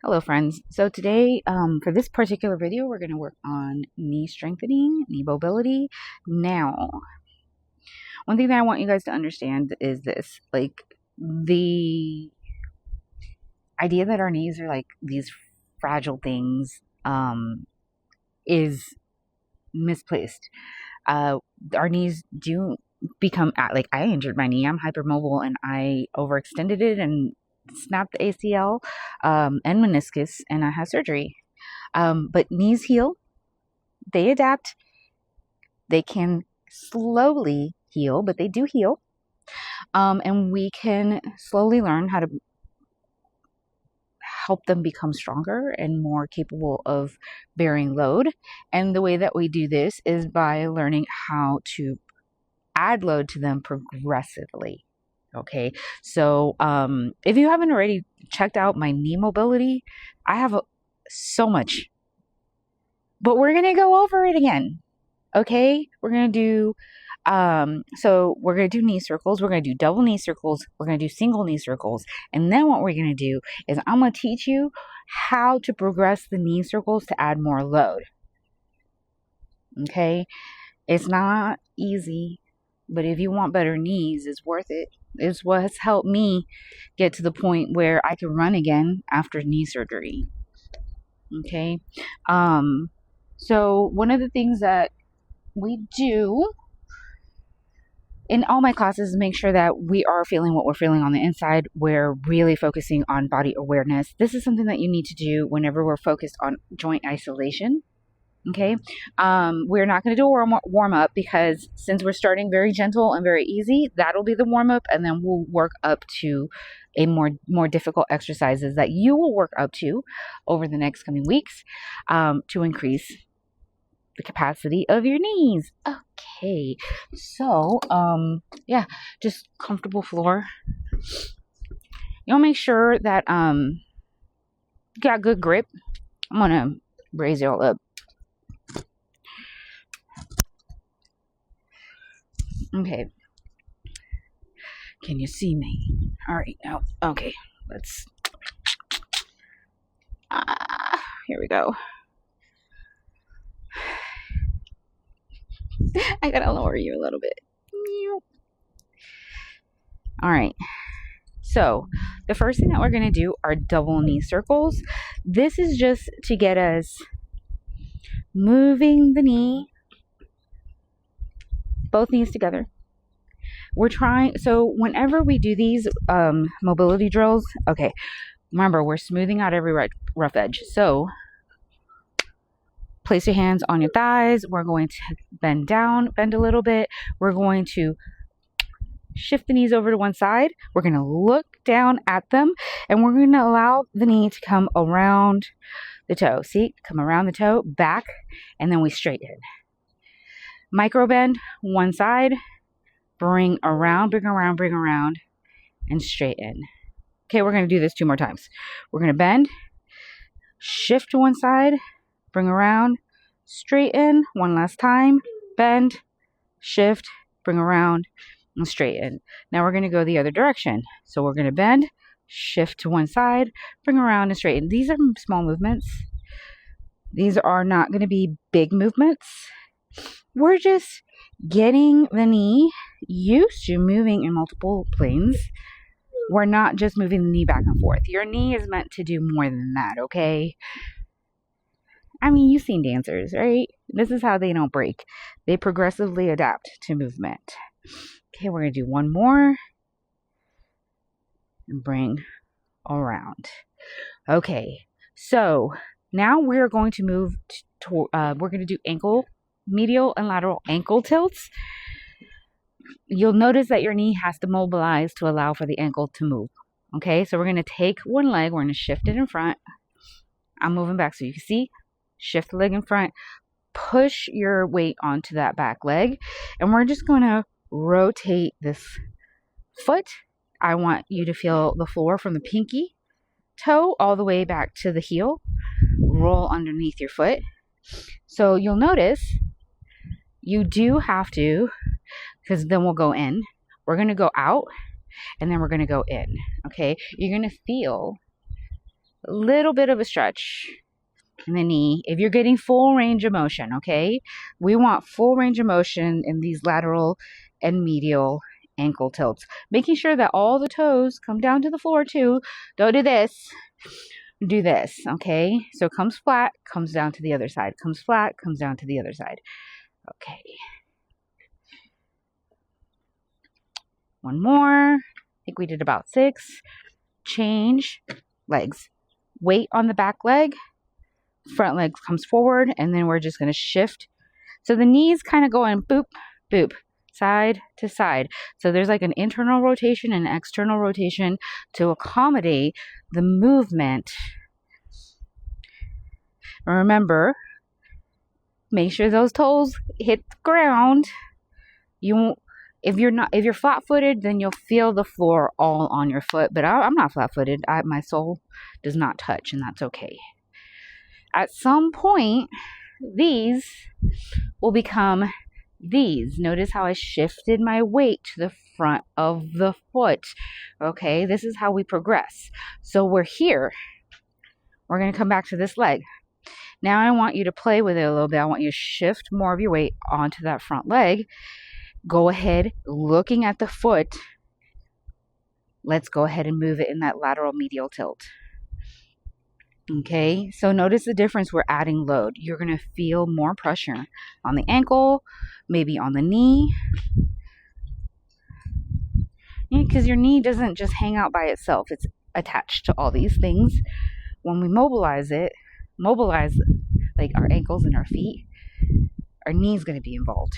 Hello friends. So today, for this particular video, we're going to work on knee strengthening, knee mobility. Now, one thing that I want you guys to understand is this, like the idea that our knees are like these fragile things, is misplaced. Our knees do become, like I injured my knee. I'm hypermobile and I overextended it and snapped the ACL, and meniscus, and I had surgery. But knees heal, they adapt, they can slowly heal, but they do heal. And we can slowly learn how to help them become stronger and more capable of bearing load. And the way that we do this is by learning how to add load to them progressively. Okay, so if you haven't already checked out my knee mobility, I have so much, but we're gonna go over it again. Okay, we're gonna do so we're gonna do knee circles, we're gonna do double knee circles, we're gonna do single knee circles, and then what we're gonna do is I'm gonna teach you how to progress the knee circles to add more load. Okay, it's not easy, but if you want better knees, it's worth it. It's what's helped me get to the point where I can run again after knee surgery. Okay, so one of the things that we do in all my classes, make sure that we are feeling what we're feeling on the inside. We're really focusing on body awareness. This is something that you need to do whenever we're focused on joint isolation. Okay, we're not going to do a warm up because since we're starting very gentle and very easy, that'll be the warm up, and then we'll work up to a more difficult exercises that you will work up to over the next coming weeks, to increase the capacity of your knees. Okay, so yeah, just comfortable floor. You'll make sure that you got good grip. I'm gonna raise you all up. Okay, can you see me? All right, now okay, let's here we go. I gotta lower you a little bit. All right, so the first thing that we're going to do are double knee circles. This is just to get us moving the knee, both knees together. We're trying, so whenever we do these mobility drills, okay, remember we're smoothing out every rough edge. So place your hands on your thighs. We're going to bend down, bend a little bit. We're going to shift the knees over to one side. We're going to look down at them, and we're going to allow the knee to come around the toe. See, come around the toe, back, and then we straighten. Micro bend, one side, bring around, and straighten. Okay, we're going to do this 2 more times. We're going to bend, shift to one side, bring around, straighten, one last time, bend, shift, bring around, and straighten. Now we're going to go the other direction. So we're going to bend, shift to one side, bring around, and straighten. These are small movements. These are not going to be big movements. We're just getting the knee used to moving in multiple planes. We're not just moving the knee back and forth. Your knee is meant to do more than that, okay? I mean, you've seen dancers, right? This is how they don't break. They progressively adapt to movement. Okay, we're going to do one more. And bring around. Okay, so now we're going to move to, we're going to do ankle, medial and lateral ankle tilts. You'll notice that your knee has to mobilize to allow for the ankle to move. Okay, so we're going to take one leg, we're going to shift it in front. I'm moving back so you can see. Shift the leg in front, push your weight onto that back leg, and we're just going to rotate this foot. I want you to feel the floor from the pinky toe all the way back to the heel. Roll underneath your foot. So you'll notice you do have to, because then we'll go in. We're going to go out, and then we're going to go in. Okay? You're going to feel a little bit of a stretch in the knee if you're getting full range of motion, okay? We want full range of motion in these lateral and medial ankle tilts. Making sure that all the toes come down to the floor too. Don't do this. Do this, okay? So it comes flat, comes down to the other side. Comes flat, comes down to the other side. Okay. One more. I think we did about 6. Change legs. Weight on the back leg. Front leg comes forward, and then we're just going to shift. So the knees kind of going boop, boop, side to side. So there's like an internal rotation and external rotation to accommodate the movement. Remember, make sure those toes hit the ground. You won't. If you're flat-footed, then you'll feel the floor all on your foot. But I'm not flat-footed. My sole does not touch, and that's okay. At some point, these will become these. Notice how I shifted my weight to the front of the foot. Okay, this is how we progress. So we're here. We're going to come back to this leg. Now I want you to play with it a little bit. I want you to shift more of your weight onto that front leg. Go ahead, looking at the foot. Let's go ahead and move it in that lateral medial tilt. Okay, so notice the difference. We're adding load. You're going to feel more pressure on the ankle, maybe on the knee. Because your knee doesn't just hang out by itself. It's attached to all these things. When we mobilize like our ankles and our feet, our knee is going to be involved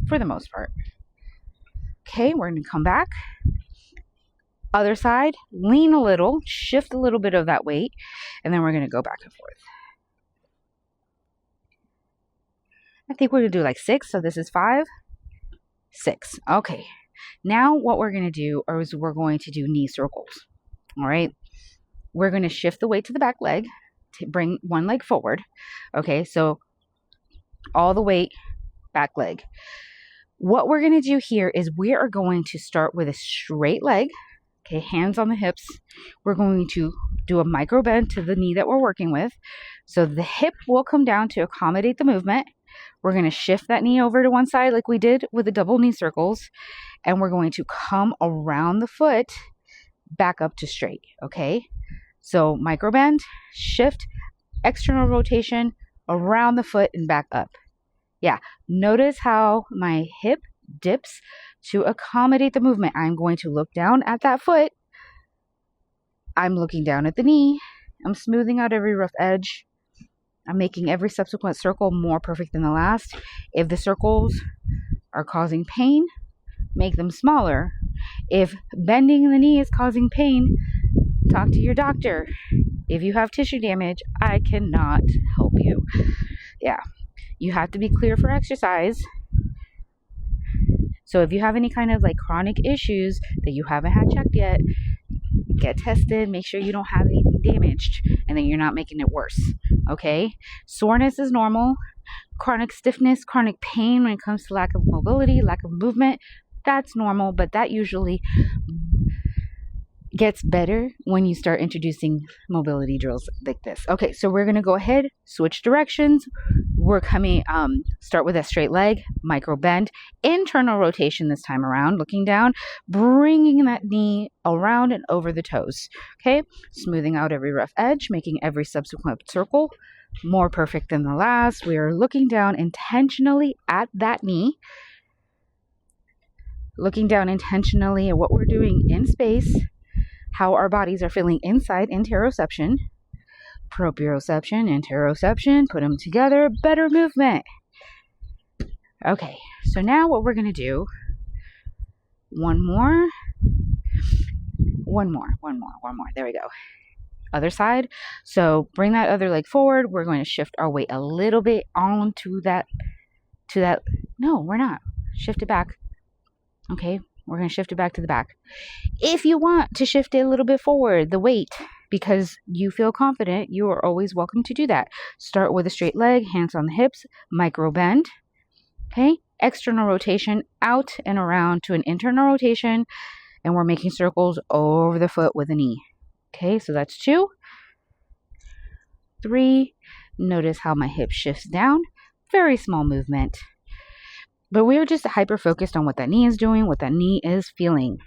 for the most part. Okay, we're going to come back. Other side, lean a little, shift a little bit of that weight, and then we're going to go back and forth. I think we're going to do like 6, so this is 5, 6. Okay, now what we're going to do is we're going to do knee circles. All right, we're going to shift the weight to the back leg to bring one leg forward. Okay, so all the weight, back leg. What we're going to do here is we are going to start with a straight leg. Okay, hands on the hips. We're going to do a micro bend to the knee that we're working with. So the hip will come down to accommodate the movement. We're going to shift that knee over to one side like we did with the double knee circles. And we're going to come around the foot back up to straight. Okay, so micro bend, shift, external rotation around the foot and back up. Yeah, notice how my hip dips to accommodate the movement. I'm going to look down at that foot. I'm looking down at the knee. I'm smoothing out every rough edge. I'm making every subsequent circle more perfect than the last. If the circles are causing pain, make them smaller. If bending the knee is causing pain, talk to your doctor. If you have tissue damage, I cannot help you. Yeah. You have to be clear for exercise. So if you have any kind of like chronic issues that you haven't had checked yet, get tested, make sure you don't have anything damaged, and then you're not making it worse. Okay? Soreness is normal. Chronic stiffness, chronic pain when it comes to lack of mobility, lack of movement, that's normal, but that usually gets better when you start introducing mobility drills like this. Okay, so we're going to go ahead, switch directions. We're coming, start with a straight leg, micro bend, internal rotation this time around, looking down, bringing that knee around and over the toes. Okay, smoothing out every rough edge, making every subsequent circle more perfect than the last. We are looking down intentionally at that knee, looking down intentionally at what we're doing in space, how our bodies are feeling inside, interoception, proprioception, interoception, put them together, better movement. Okay, so now what we're going to do, one more, there we go. Other side. So bring that other leg forward. We're going to shift our weight a little bit onto that, no, we're not. Shift it back. Okay, we're going to shift it back to the back. If you want to shift it a little bit forward, the weight, because you feel confident, you are always welcome to do that. Start with a straight leg, hands on the hips, micro bend. Okay, external rotation out and around to an internal rotation, and we're making circles over the foot with a knee. Okay, so that's 2. 3. Notice how my hip shifts down. Very small movement. But we are just hyper focused on what that knee is doing, what that knee is feeling.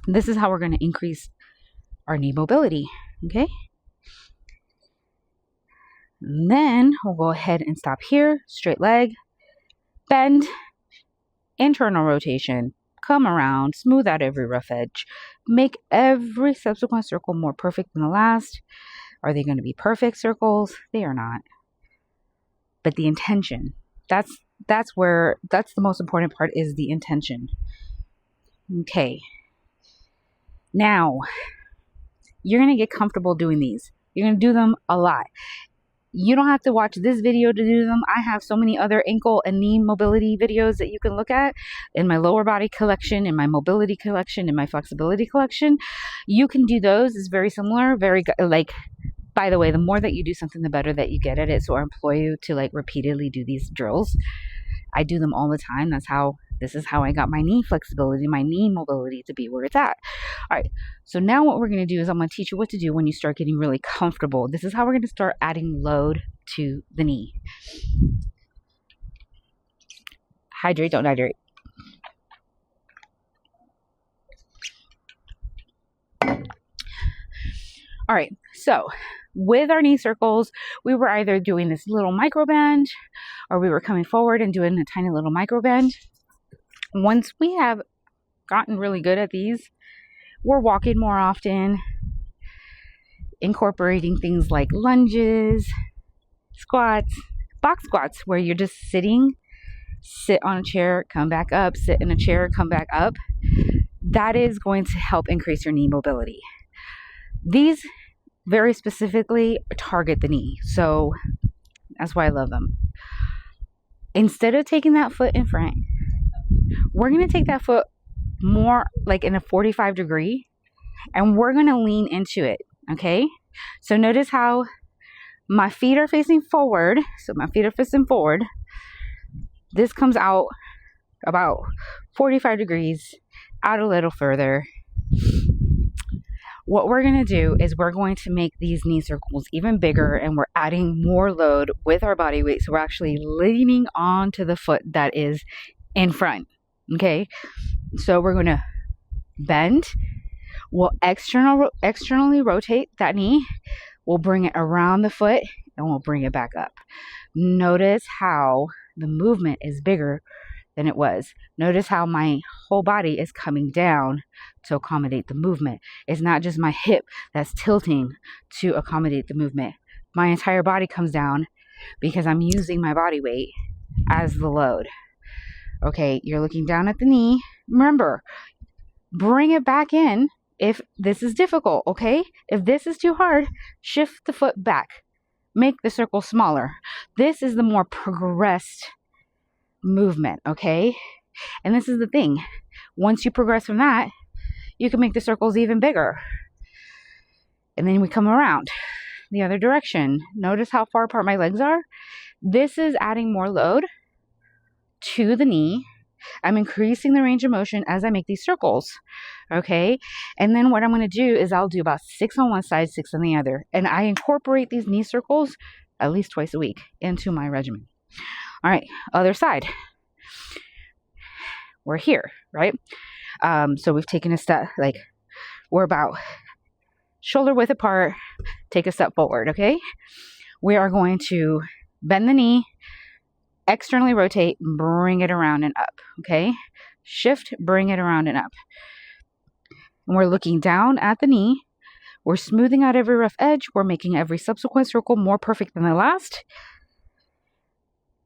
This is how we're going to increase our knee mobility. Okay? And then we'll go ahead and stop here. Straight leg. Bend. Internal rotation. Come around. Smooth out every rough edge. Make every subsequent circle more perfect than the last. Are they going to be perfect circles? They are not. But the intention, that's the most important part, is the intention. Okay. Now, you're going to get comfortable doing these. You're going to do them a lot. You don't have to watch this video to do them. I have so many other ankle and knee mobility videos that you can look at in my lower body collection, in my mobility collection, in my flexibility collection. You can do those. It's very similar, by the way, the more that you do something, the better that you get at it. So I employ you to repeatedly do these drills. I do them all the time. This is how I got my knee flexibility, my knee mobility to be where it's at. All right. So now what we're going to do is I'm going to teach you what to do when you start getting really comfortable. This is how we're going to start adding load to the knee. Hydrate, don't hydrate. All right. So with our knee circles, we were either doing this little micro bend or we were coming forward and doing a tiny little micro bend. Once we have gotten really good at these, we're walking more often, incorporating things like lunges, squats, box squats, where you're just sitting, sit on a chair, come back up, sit in a chair, come back up. That is going to help increase your knee mobility. These very specifically target the knee, so that's why I love them. Instead of taking that foot in front, we're going to take that foot more in a 45 degree and we're going to lean into it. Okay, so notice how my feet are facing forward. So my feet are facing forward. This comes out about 45 degrees, out a little further. What we're going to do is we're going to make these knee circles even bigger, and we're adding more load with our body weight. So we're actually leaning onto the foot that is in front. Okay, so we're going to bend. We'll externally rotate that knee. We'll bring it around the foot and we'll bring it back up. Notice how the movement is bigger than it was. Notice how my whole body is coming down to accommodate the movement. It's not just my hip that's tilting to accommodate the movement. My entire body comes down because I'm using my body weight as the load. Okay, you're looking down at the knee. Remember, bring it back in if this is difficult, okay? If this is too hard, shift the foot back. Make the circle smaller. This is the more progressed movement, okay? And this is the thing. Once you progress from that, you can make the circles even bigger. And then we come around the other direction. Notice how far apart my legs are? This is adding more load to the knee. I'm increasing the range of motion as I make these circles, okay? And then what I'm going to do is I'll do about 6 on one side, 6 on the other. And I incorporate these knee circles at least twice a week into my regimen. All right, other side. We're here, right? So we've taken a step, we're about shoulder width apart, take a step forward, okay? We are going to bend the knee, externally rotate, bring it around and up, okay? Shift, bring it around and up. And we're looking down at the knee. We're smoothing out every rough edge. We're making every subsequent circle more perfect than the last.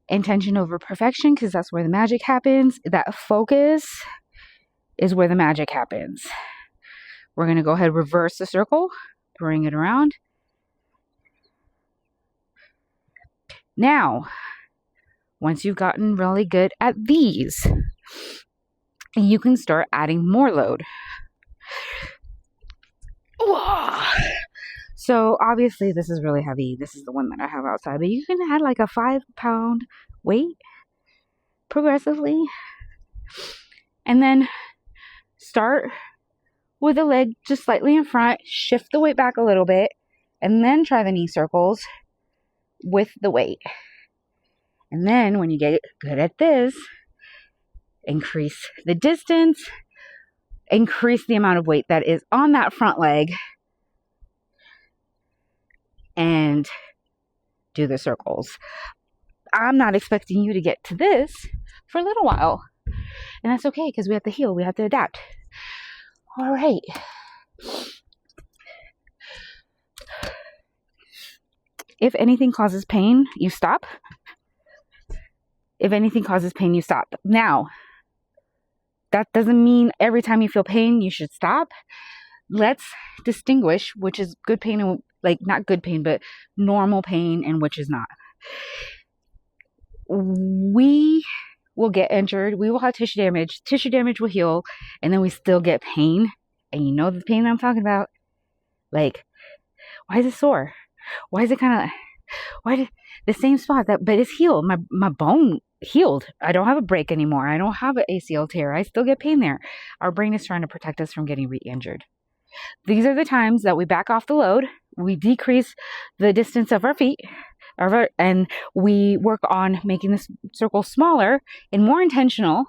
Intention over perfection, because that's where the magic happens. That focus is where the magic happens. We're going to go ahead, reverse the circle, bring it around. Now, once you've gotten really good at these, you can start adding more load. So obviously this is really heavy. This is the one that I have outside, but you can add a 5-pound weight progressively. And then start with the leg just slightly in front, shift the weight back a little bit, and then try the knee circles. with the weight. And then when you get good at this, increase the distance, increase the amount of weight that is on that front leg, and do the circles. I'm not expecting you to get to this for a little while. And that's okay, because we have to heal. We have to adapt. All right. If anything causes pain, you stop. If anything causes pain, you stop. Now, that doesn't mean every time you feel pain, you should stop. Let's distinguish which is good pain and, like, not good pain, but normal pain, and which is not. We will get injured. We will have tissue damage. Tissue damage will heal, and then we still get pain. And you know the pain I'm talking about? Like, why is it sore? Why is it kind of, why did the same spot but it's healed? My bone healed. I don't have a break anymore. I don't have an ACL tear. I still get pain there. Our brain is trying to protect us from getting re-injured. These are the times that we back off the load. We decrease the distance of our feet, and we work on making this circle smaller and more intentional.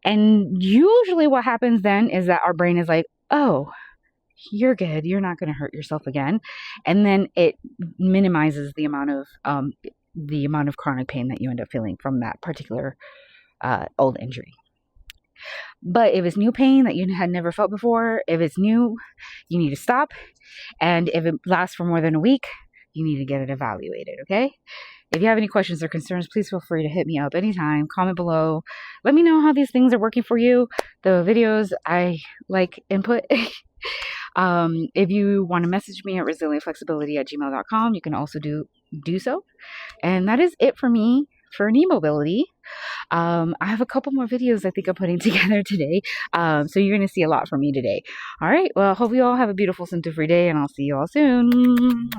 And usually what happens then is that our brain is like, oh, you're good. You're not going to hurt yourself again. And then it minimizes the amount of chronic pain that you end up feeling from that particular old injury. But if it's new pain that you had never felt before, if it's new, you need to stop. And if it lasts for more than a week, you need to get it evaluated, okay? If you have any questions or concerns, please feel free to hit me up anytime. Comment below. Let me know how these things are working for you. The videos, I like input. If you want to message me at resilientflexibility@gmail.com, you can also do so. And that is it for me for knee mobility. I have a couple more videos I think I'm putting together today. So you're going to see a lot from me today. All right. Well, I hope you all have a beautiful symptom-free day, and I'll see you all soon.